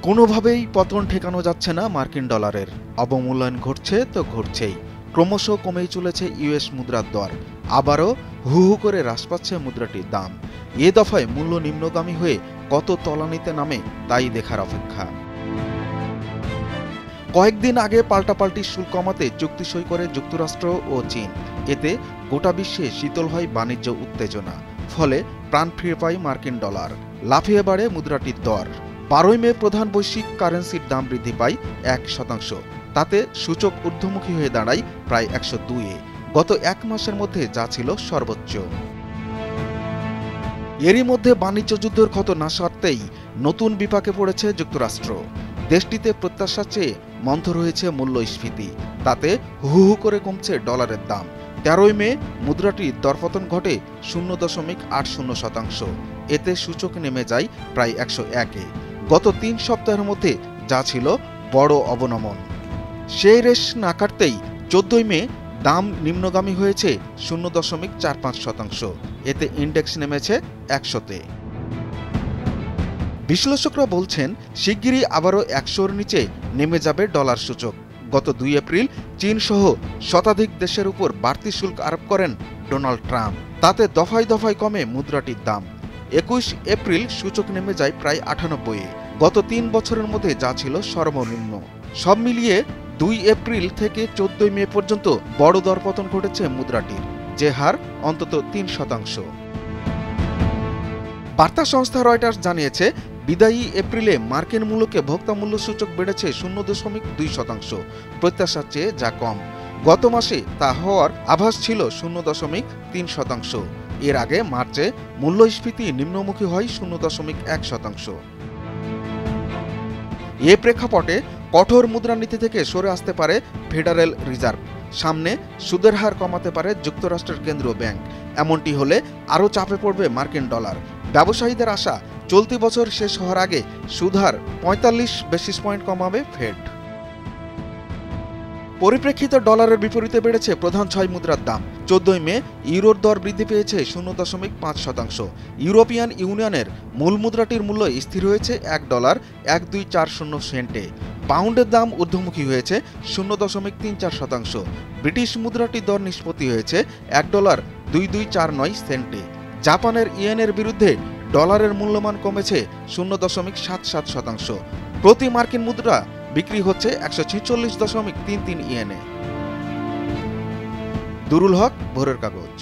কোনোভাবেই পতন ঠেকানো যাচ্ছে না মার্কিন ডলারের। অবমূল্যায়ন ঘটছে তো ঘটছেই। ক্রমশ কমেই চলেছে ইউএস মুদ্রার দর। আবারও হু হু করে হ্রাস পাচ্ছে মুদ্রাটির দাম। এ দফায় মূল্য নিম্নগামী হয়ে কত তলানিতে নামে তাই দেখার অপেক্ষা। কয়েকদিন আগে পাল্টাপাল্টি শুল্ক কমাতে চুক্তি সই করে যুক্তরাষ্ট্র ও চীন। এতে গোটা বিশ্বে শীতল হয় বাণিজ্য উত্তেজনা। ফলে প্রাণ ফিরে পায় মার্কিন ডলার। লাফিয়ে বাড়ে মুদ্রাটির দর। 12 মে প্রধান বৈশ্বিক কারেন্সির দাম বৃদ্ধি পায় 1%। তাতে সূচক ঊর্ধ্বমুখী হয়ে দাঁড়ায় প্রায় 102-এ। গত এক মাসের মধ্যে যা ছিল সর্বোচ্চ। এরই মধ্যে বাণিজ্য যুদ্ধের ক্ষত না সারতেই নতুন বিপাকে পড়েছে যুক্তরাষ্ট্র। দেশটিতে প্রত্যাশার চেয়ে মন্থর হয়েছে মূল্যস্ফীতি। তাতে হু হু করে কমছে ডলারের দাম। 13 মে মুদ্রাটির দরপতন ঘটে 0.80%। এতে সূচক নেমে যায় প্রায় 101-এ। গত 3 সপ্তাহের মধ্যে যা ছিল বড় অবনমন। সেই রেশ না কাটতেই 14 মে দাম নিম্নগামী হয়েছে 0.45%। এতে ইন্ডেক্স নেমেছে 100-তে। বিশ্লেষকরা বলছেন শিগগিরই আবারও 100-এর নিচে নেমে যাবে ডলার সূচক। গত 2 এপ্রিল চীন সহ শতাধিক দেশের উপর বাড়তি শুল্ক আরোপ করেন ডোনাল্ড ট্রাম্প। তাতে দফায় দফায় কমে মুদ্রাটির দাম। 21 এপ্রিল সূচক নেমে যায় প্রায় 98-এ। গত 3 বছরের মধ্যে যা ছিল সর্বনিম্ন। সব মিলিয়ে 2 এপ্রিল থেকে 14 মে পর্যন্ত বড় দরপতন ঘটেছে মুদ্রাটির, যে হার অন্তত 3%। বার্তা সংস্থা রয়টার্স জানিয়েছে বিদায়ী এপ্রিলে মার্কিন মূল্যকে ভোক্তা মূল্য সূচক বেড়েছে 0.2%। প্রত্যাশার চেয়ে যা কম। গত মাসে তা হওয়ার আভাস ছিল 0.3%। এর আগে মার্চে মূল্যস্ফীতি নিম্নমুখী হয় 0.1%। এ প্রেক্ষাপটে কঠোর মুদ্রানীতি থেকে সরে আসতে পারে ফেডারেল রিজার্ভ। সামনে সুদের হার কমাতে পারে যুক্তরাষ্ট্রের কেন্দ্রীয় ব্যাংক। এমনটি হলে আরও চাপে পড়বে মার্কিন ডলার। ব্যবসায়ীদের আশা, চলতি বছর শেষ হওয়ার আগে সুদ হার 45 বেসিস পয়েন্ট কমাবে ফেড। পরিপ্রেক্ষিতে ডলারের বিপরীতে বেড়েছে প্রধান 6 মুদ্রার দাম। 14 মে ইউরোর দর বৃদ্ধি পেয়েছে 0.5%। ইউরোপিয়ান ইউনিয়নের মূল মুদ্রাটির মূল্য স্থির হয়েছে $1.1240। পাউন্ডের দাম ঊর্ধ্বমুখী হয়েছে 0.34%। ব্রিটিশ মুদ্রাটির দর নিষ্পত্তি হয়েছে $1.2249। জাপানের ইয়েনের বিরুদ্ধে ডলারের মূল্যমান কমেছে 0.77%। প্রতি মার্কিন মুদ্রা বিক্রি হচ্ছে 146.33 ইয়েনে। দুরুল হক, ভোরের কাগজ।